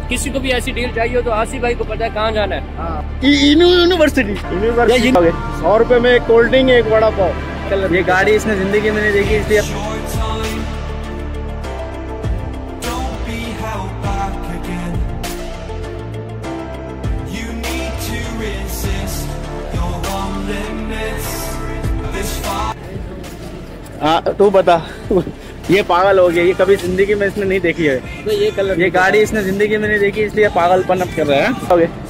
किसी को भी ऐसी डील चाहिए हो तो आसिफ भाई को पता है कहाँ जाना है। यूनिवर्सिटी 100 रुपए में एक कोल्ड ड्रिंक, एक वड़ा पाव। ये गाड़ी इसने जिंदगी में नहीं देखी, इसलिए हाँ तू बता। ये पागल हो गया, ये कभी जिंदगी में इसने नहीं देखी है। तो ये कलर, ये गाड़ी इसने जिंदगी में नहीं देखी, इसलिए पागलपन अब कर रहा है।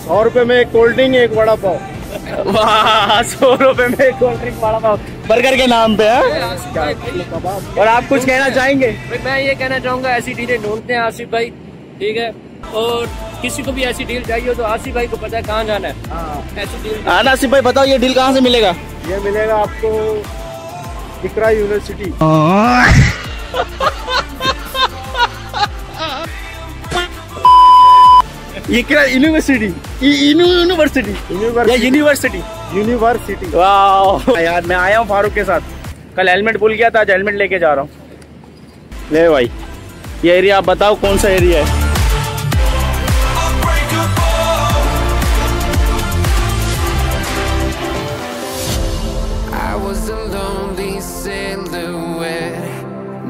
100 रुपए में एक कोल्ड ड्रिंक, एक वड़ा पाव। वाह, 100 रुपए में एक cold drink, vada pav, burger के नाम पे है। और आप कुछ कहना चाहेंगे? मैं ये कहना चाहूंगा ऐसी डीलें ढूंढते हैं आसिफ भाई, ठीक है। और किसी को भी ऐसी डील चाहिए हो तो आसिफ भाई को पता है कहाँ जाना है। ऐसी डील। हाँ आसिफ भाई बताओ, ये डील कहाँ से मिलेगा? ये मिलेगा आपको इकरा यूनिवर्सिटी। इकरा यूनिवर्सिटी, यूनिवर्सिटी। वाह यार, मैं आया हूँ फारूक के साथ। कल हेलमेट भूल गया था, आज हेलमेट लेके जा रहा हूँ। ले भाई, ये एरिया आप बताओ कौन सा एरिया है?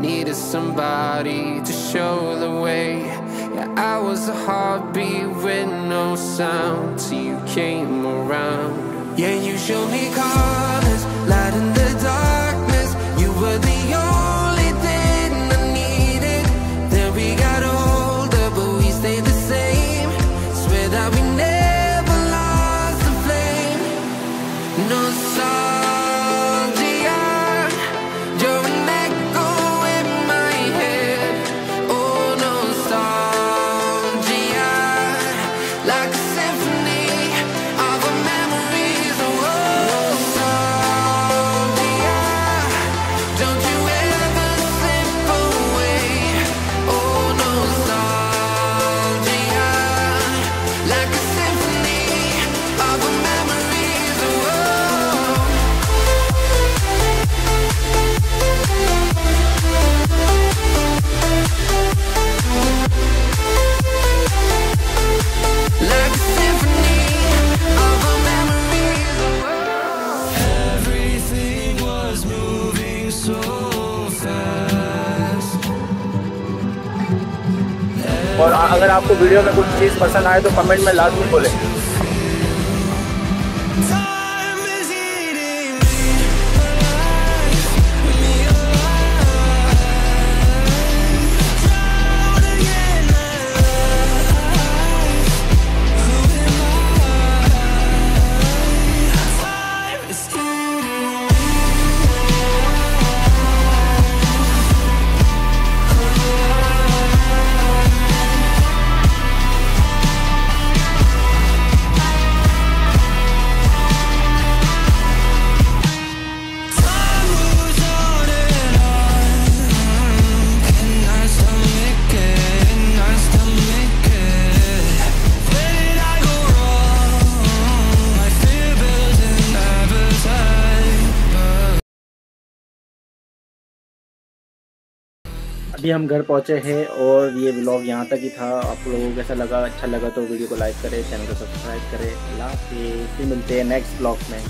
Needed somebody to show the way. Yeah, I was a heartbeat with no sound till you came around. Yeah, you showed me colors, light in the darkness. You were the only thing I needed. Then we got older, but we stayed the same. Swear that we never lost the flame. Nostalgia, you're an echo in my head. Oh, nostalgia, like a symphony of our memories. Oh, nostalgia, don't you ever slip away. Oh, nostalgia, like a symphony of our memories. Oh, like a symphony of our memories. Everything was moving so fast. और अगर आपको video में कुछ चीज़ पसंद आए तो comment में लाजमी बोलें। Time is eating me alive. Drown again alive. Who am I? Time is eating me. Time moves on and on. Can I stomach it? Can I stomach it? Where did I go wrong? My fear builds an appetite. अभी हम घर पहुंचे हैं और ये vlog यहाँ तक ही था। आप लोगों को कैसा लगा? अच्छा लगा तो वीडियो को लाइक करें, चैनल को सब्सक्राइब करें। अल्लाह हाफिज़, फिर मिलते हैं नेक्स्ट व्लॉग में।